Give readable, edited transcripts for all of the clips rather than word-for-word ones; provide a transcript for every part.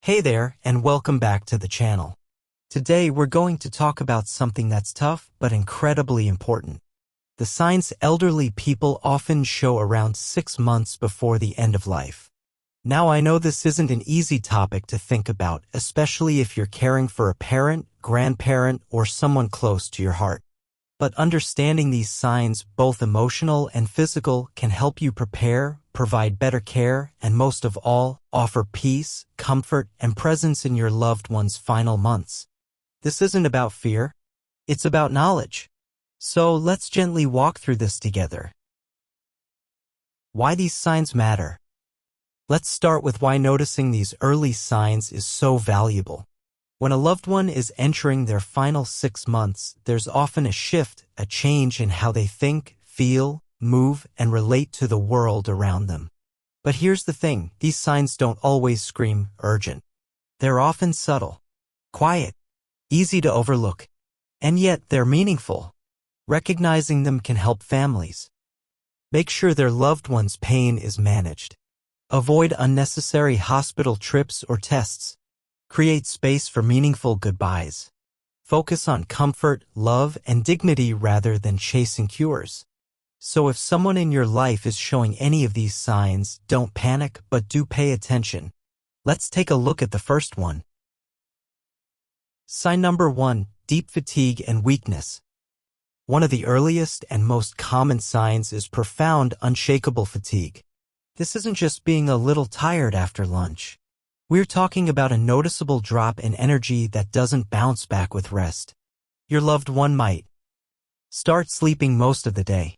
Hey there, and welcome back to the channel. Today we're going to talk about something that's tough but incredibly important. The signs elderly people often show around 6 months before the end of life. Now I know this isn't an easy topic to think about, especially if you're caring for a parent, grandparent, or someone close to your heart. But understanding these signs, both emotional and physical, can help you prepare, provide better care, and most of all, offer peace, comfort, and presence in your loved one's final months. This isn't about fear, it's about knowledge. So let's gently walk through this together. Why these signs matter. Let's start with why noticing these early signs is so valuable. When a loved one is entering their final 6 months, there's often a shift, a change in how they think, feel, move, and relate to the world around them. But here's the thing, these signs don't always scream urgent. They're often subtle, quiet, easy to overlook, and yet they're meaningful. Recognizing them can help families make sure their loved one's pain is managed. Avoid unnecessary hospital trips or tests. Create space for meaningful goodbyes. Focus on comfort, love, and dignity rather than chasing cures. So if someone in your life is showing any of these signs, don't panic, but do pay attention. Let's take a look at the first one. Sign number 1, deep fatigue and weakness. One of the earliest and most common signs is profound, unshakable fatigue. This isn't just being a little tired after lunch. We're talking about a noticeable drop in energy that doesn't bounce back with rest. Your loved one might start sleeping most of the day,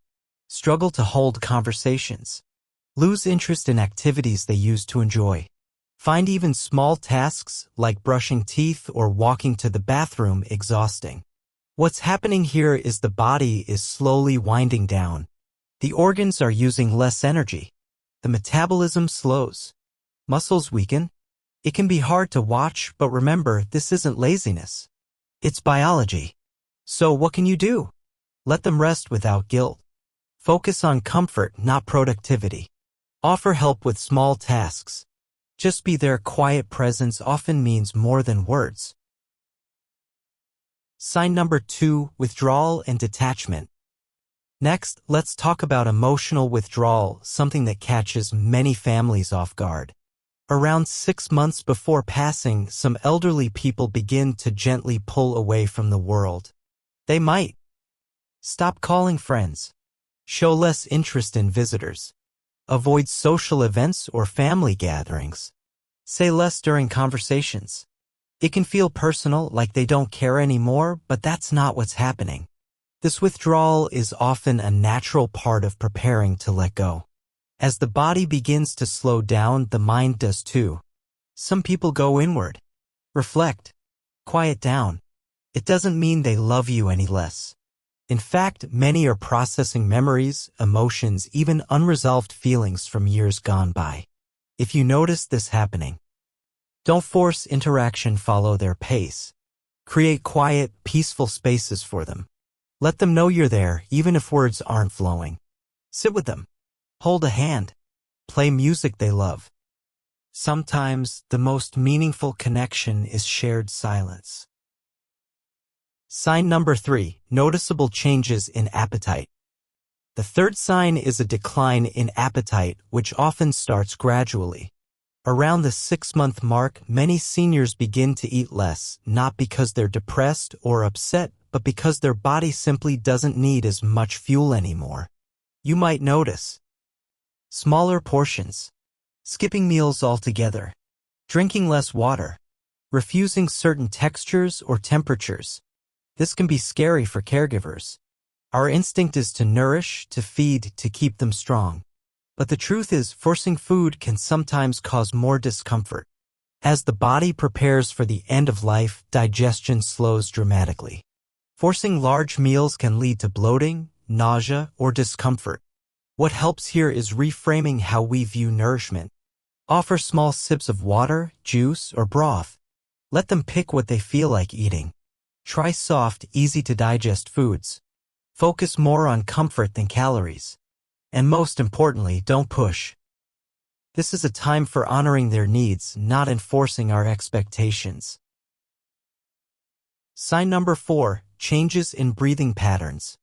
struggle to hold conversations, lose interest in activities they used to enjoy, find even small tasks like brushing teeth or walking to the bathroom exhausting. What's happening here is the body is slowly winding down. The organs are using less energy. The metabolism slows. Muscles weaken. It can be hard to watch, but remember, this isn't laziness. It's biology. So what can you do? Let them rest without guilt. Focus on comfort, not productivity. Offer help with small tasks. Just be there. Quiet presence often means more than words. Sign number 2, withdrawal and detachment. Next, let's talk about emotional withdrawal, something that catches many families off guard. Around 6 months before passing, some elderly people begin to gently pull away from the world. They might stop calling friends, show less interest in visitors, avoid social events or family gatherings, say less during conversations. It can feel personal, like they don't care anymore, but that's not what's happening. This withdrawal is often a natural part of preparing to let go. As the body begins to slow down, the mind does too. Some people go inward, reflect, quiet down. It doesn't mean they love you any less. In fact, many are processing memories, emotions, even unresolved feelings from years gone by. If you notice this happening, don't force interaction, follow their pace. Create quiet, peaceful spaces for them. Let them know you're there, even if words aren't flowing. Sit with them. Hold a hand. Play music they love. Sometimes the most meaningful connection is shared silence. Sign number 3, noticeable changes in appetite. The third sign is a decline in appetite, which often starts gradually. Around the 6-month mark, many seniors begin to eat less, not because they're depressed or upset, but because their body simply doesn't need as much fuel anymore. You might notice smaller portions, skipping meals altogether, drinking less water, refusing certain textures or temperatures. This can be scary for caregivers. Our instinct is to nourish, to feed, to keep them strong. But the truth is, forcing food can sometimes cause more discomfort. As the body prepares for the end of life, digestion slows dramatically. Forcing large meals can lead to bloating, nausea, or discomfort. What helps here is reframing how we view nourishment. Offer small sips of water, juice, or broth. Let them pick what they feel like eating. Try soft, easy-to-digest foods. Focus more on comfort than calories. And most importantly, don't push. This is a time for honoring their needs, not enforcing our expectations. Sign number 4, changes in breathing patterns.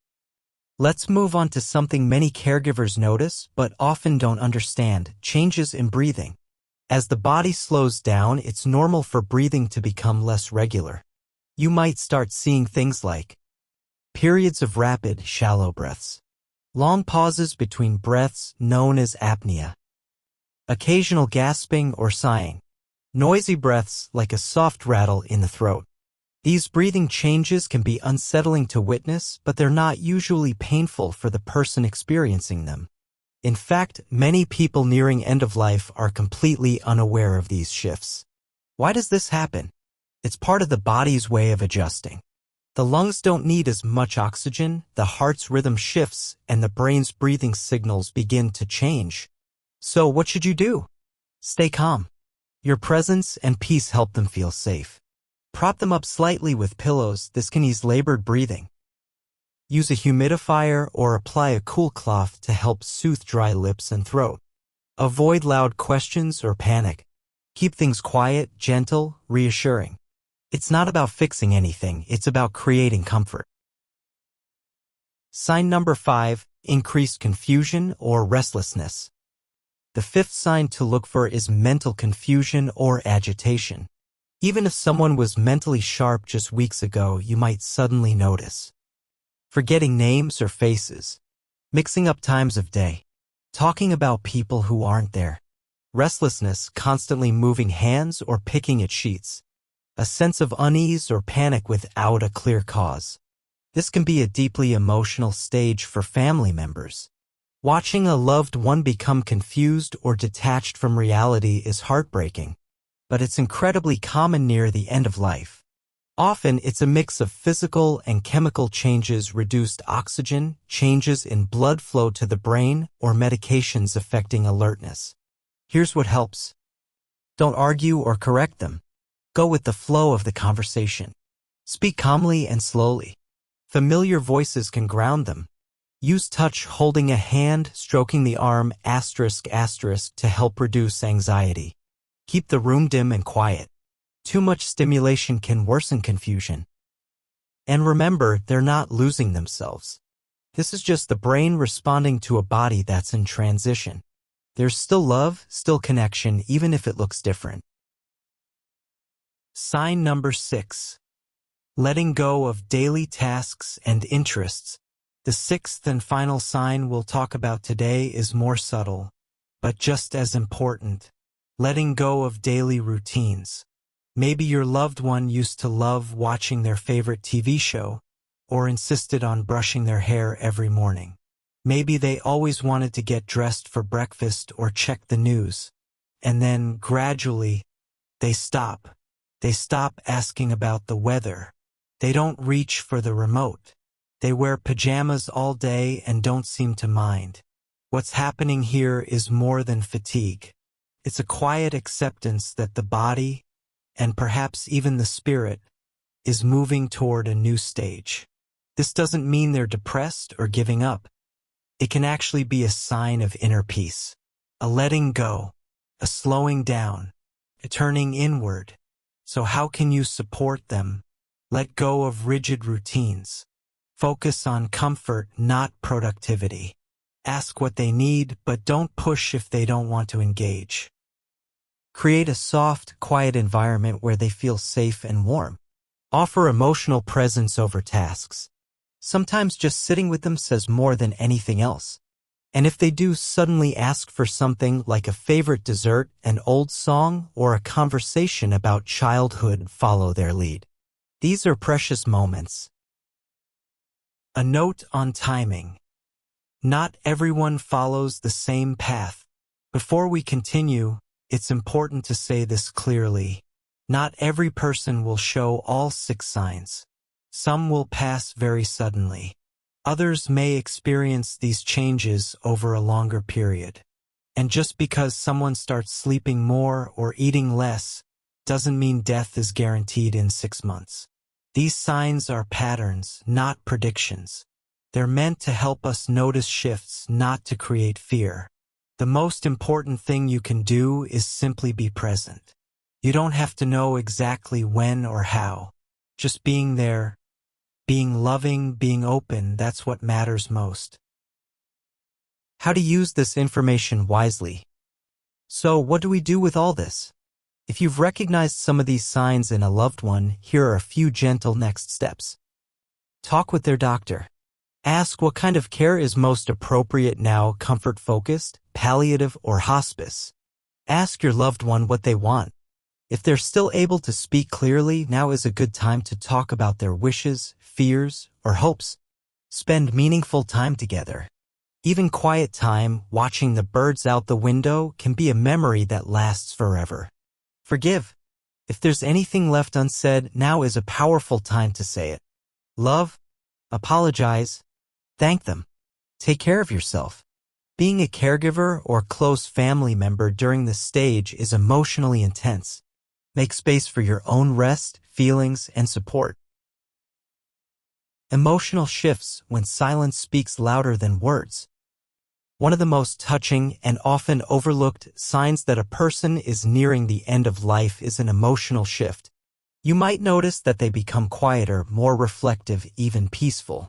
Let's move on to something many caregivers notice but often don't understand: changes in breathing. As the body slows down, it's normal for breathing to become less regular. You might start seeing things like periods of rapid, shallow breaths, long pauses between breaths known as apnea, occasional gasping or sighing, noisy breaths like a soft rattle in the throat. These breathing changes can be unsettling to witness, but they're not usually painful for the person experiencing them. In fact, many people nearing end of life are completely unaware of these shifts. Why does this happen? It's part of the body's way of adjusting. The lungs don't need as much oxygen, the heart's rhythm shifts, and the brain's breathing signals begin to change. So what should you do? Stay calm. Your presence and peace help them feel safe. Prop them up slightly with pillows. This can ease labored breathing. Use a humidifier or apply a cool cloth to help soothe dry lips and throat. Avoid loud questions or panic. Keep things quiet, gentle, reassuring. It's not about fixing anything, it's about creating comfort. Sign number 5, increased confusion or restlessness. The 5th sign to look for is mental confusion or agitation. Even if someone was mentally sharp just weeks ago, you might suddenly notice forgetting names or faces, mixing up times of day, talking about people who aren't there, restlessness, constantly moving hands or picking at sheets, a sense of unease or panic without a clear cause. This can be a deeply emotional stage for family members. Watching a loved one become confused or detached from reality is heartbreaking, but it's incredibly common near the end of life. Often, it's a mix of physical and chemical changes: reduced oxygen, changes in blood flow to the brain, or medications affecting alertness. Here's what helps. Don't argue or correct them. Go with the flow of the conversation. Speak calmly and slowly. Familiar voices can ground them. Use touch, holding a hand, stroking the arm, to help reduce anxiety. Keep the room dim and quiet. Too much stimulation can worsen confusion. And remember, they're not losing themselves. This is just the brain responding to a body that's in transition. There's still love, still connection, even if it looks different. Sign number 6. Letting go of daily tasks and interests. The 6th and final sign we'll talk about today is more subtle, but just as important. Letting go of daily routines. Maybe your loved one used to love watching their favorite TV show, or insisted on brushing their hair every morning. Maybe they always wanted to get dressed for breakfast or check the news. And then, gradually, they stop. They stop asking about the weather. They don't reach for the remote. They wear pajamas all day and don't seem to mind. What's happening here is more than fatigue. It's a quiet acceptance that the body, and perhaps even the spirit, is moving toward a new stage. This doesn't mean they're depressed or giving up. It can actually be a sign of inner peace, a letting go, a slowing down, a turning inward. So how can you support them? Let go of rigid routines. Focus on comfort, not productivity. Ask what they need, but don't push if they don't want to engage. Create a soft, quiet environment where they feel safe and warm. Offer emotional presence over tasks. Sometimes just sitting with them says more than anything else. And if they do suddenly ask for something like a favorite dessert, an old song, or a conversation about childhood, follow their lead. These are precious moments. A note on timing. Not everyone follows the same path. Before we continue, it's important to say this clearly. Not every person will show all 6 signs. Some will pass very suddenly. Others may experience these changes over a longer period. And just because someone starts sleeping more or eating less doesn't mean death is guaranteed in 6 months. These signs are patterns, not predictions. They're meant to help us notice shifts, not to create fear. The most important thing you can do is simply be present. You don't have to know exactly when or how. Just being there, being loving, being open, that's what matters most. How to use this information wisely. So, what do we do with all this? If you've recognized some of these signs in a loved one, here are a few gentle next steps. Talk with their doctor. Ask what kind of care is most appropriate now, comfort-focused, palliative, or hospice. Ask your loved one what they want. If they're still able to speak clearly, now is a good time to talk about their wishes, fears, or hopes. Spend meaningful time together. Even quiet time, watching the birds out the window, can be a memory that lasts forever. Forgive. If there's anything left unsaid, now is a powerful time to say it. Love. Apologize. Thank them. Take care of yourself. Being a caregiver or close family member during this stage is emotionally intense. Make space for your own rest, feelings, and support. Emotional shifts when silence speaks louder than words. One of the most touching and often overlooked signs that a person is nearing the end of life is an emotional shift. You might notice that they become quieter, more reflective, even peaceful.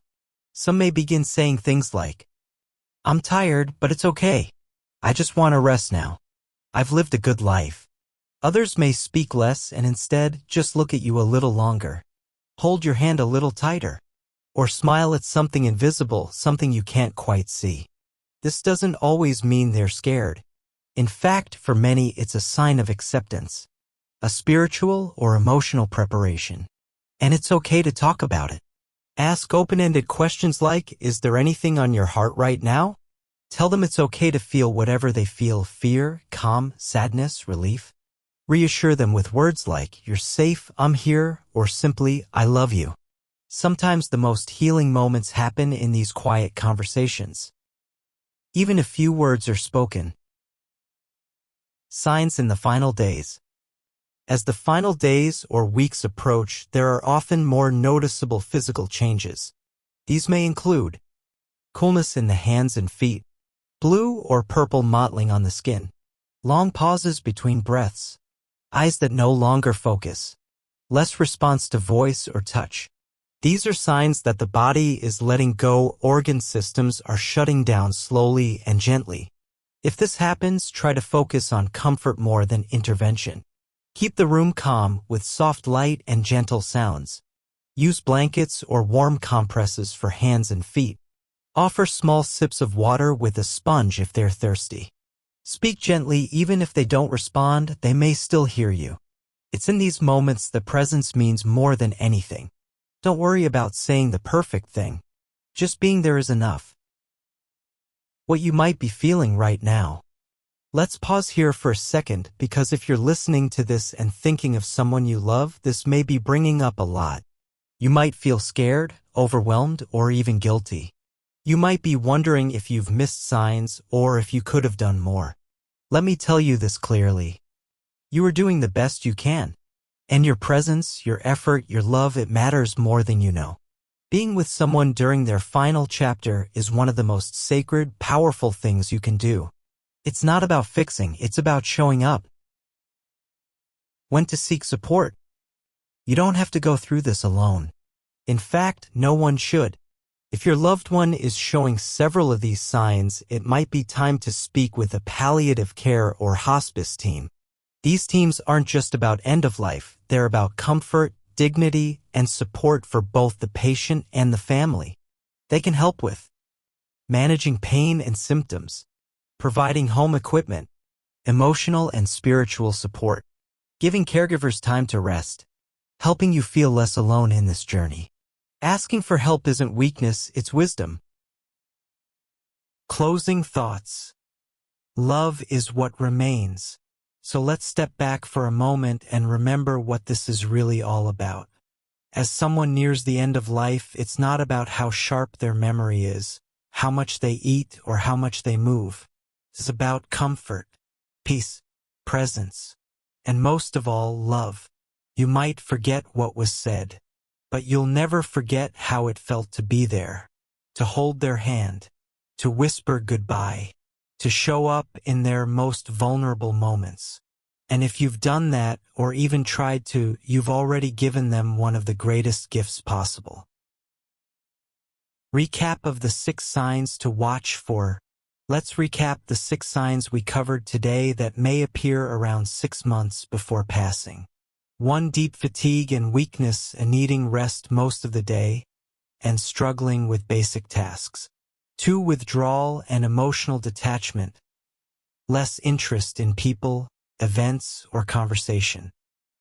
Some may begin saying things like, "I'm tired, but it's okay. I just want to rest now. I've lived a good life." Others may speak less and instead just look at you a little longer, hold your hand a little tighter, or smile at something invisible, something you can't quite see. This doesn't always mean they're scared. In fact, for many, it's a sign of acceptance, a spiritual or emotional preparation. And it's okay to talk about it. Ask open-ended questions like, "Is there anything on your heart right now?" Tell them it's okay to feel whatever they feel: fear, calm, sadness, relief. Reassure them with words like, "You're safe, I'm here," or simply, "I love you." Sometimes the most healing moments happen in these quiet conversations. Even a few words are spoken. Signs in the final days. As the final days or weeks approach, there are often more noticeable physical changes. These may include coolness in the hands and feet, blue or purple mottling on the skin, long pauses between breaths, eyes that no longer focus, less response to voice or touch. These are signs that the body is letting go. Organ systems are shutting down slowly and gently. If this happens, try to focus on comfort more than intervention. Keep the room calm with soft light and gentle sounds. Use blankets or warm compresses for hands and feet. Offer small sips of water with a sponge if they're thirsty. Speak gently. Even if they don't respond, they may still hear you. It's in these moments that presence means more than anything. Don't worry about saying the perfect thing. Just being there is enough. What you might be feeling right now. Let's pause here for a second, because if you're listening to this and thinking of someone you love, this may be bringing up a lot. You might feel scared, overwhelmed, or even guilty. You might be wondering if you've missed signs or if you could have done more. Let me tell you this clearly. You are doing the best you can. And your presence, your effort, your love, it matters more than you know. Being with someone during their final chapter is one of the most sacred, powerful things you can do. It's not about fixing, it's about showing up. When to seek support. You don't have to go through this alone. In fact, no one should. If your loved one is showing several of these signs, it might be time to speak with a palliative care or hospice team. These teams aren't just about end of life, they're about comfort, dignity, and support for both the patient and the family. They can help with managing pain and symptoms, providing home equipment, emotional and spiritual support, giving caregivers time to rest, helping you feel less alone in this journey. Asking for help isn't weakness, it's wisdom. Closing thoughts. Love is what remains. So let's step back for a moment and remember what this is really all about. As someone nears the end of life, it's not about how sharp their memory is, how much they eat, or how much they move. It's about comfort, peace, presence, and most of all, love. You might forget what was said, but you'll never forget how it felt to be there, to hold their hand, to whisper goodbye, to show up in their most vulnerable moments. And if you've done that, or even tried to, you've already given them one of the greatest gifts possible. Recap of the 6 signs to watch for. Let's recap the 6 signs we covered today that may appear around 6 months before passing. 1. Deep fatigue and weakness and needing rest most of the day, and struggling with basic tasks. 2. Withdrawal and emotional detachment. Less interest in people, events, or conversation.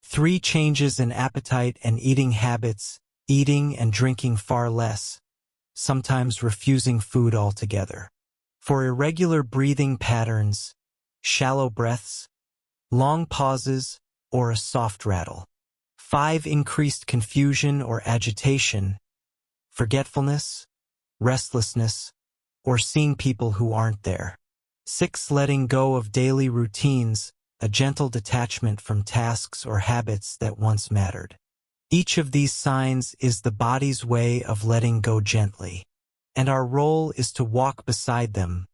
3. Changes in appetite and eating habits, eating and drinking far less, sometimes refusing food altogether. 4. Irregular breathing patterns, shallow breaths, long pauses, or a soft rattle. 5. Increased confusion or agitation, forgetfulness, restlessness, or seeing people who aren't there. 6. Letting go of daily routines, a gentle detachment from tasks or habits that once mattered. Each of these signs is the body's way of letting go gently, and our role is to walk beside them,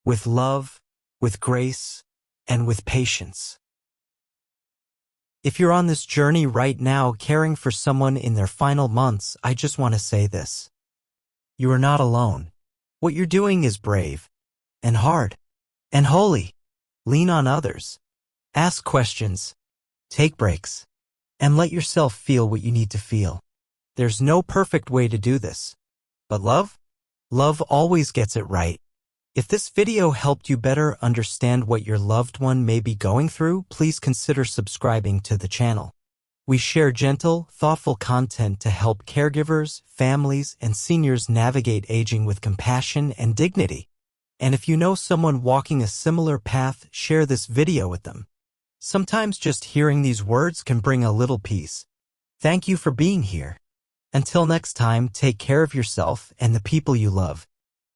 with love, with grace, and with patience. If you're on this journey right now caring for someone in their final months, I just want to say this. You are not alone. What you're doing is brave, and hard, and holy. Lean on others. Ask questions. Take breaks. And let yourself feel what you need to feel. There's no perfect way to do this. But love? Love always gets it right. If this video helped you better understand what your loved one may be going through, please consider subscribing to the channel. We share gentle, thoughtful content to help caregivers, families, and seniors navigate aging with compassion and dignity. And if you know someone walking a similar path, share this video with them. Sometimes just hearing these words can bring a little peace. Thank you for being here. Until next time, take care of yourself and the people you love.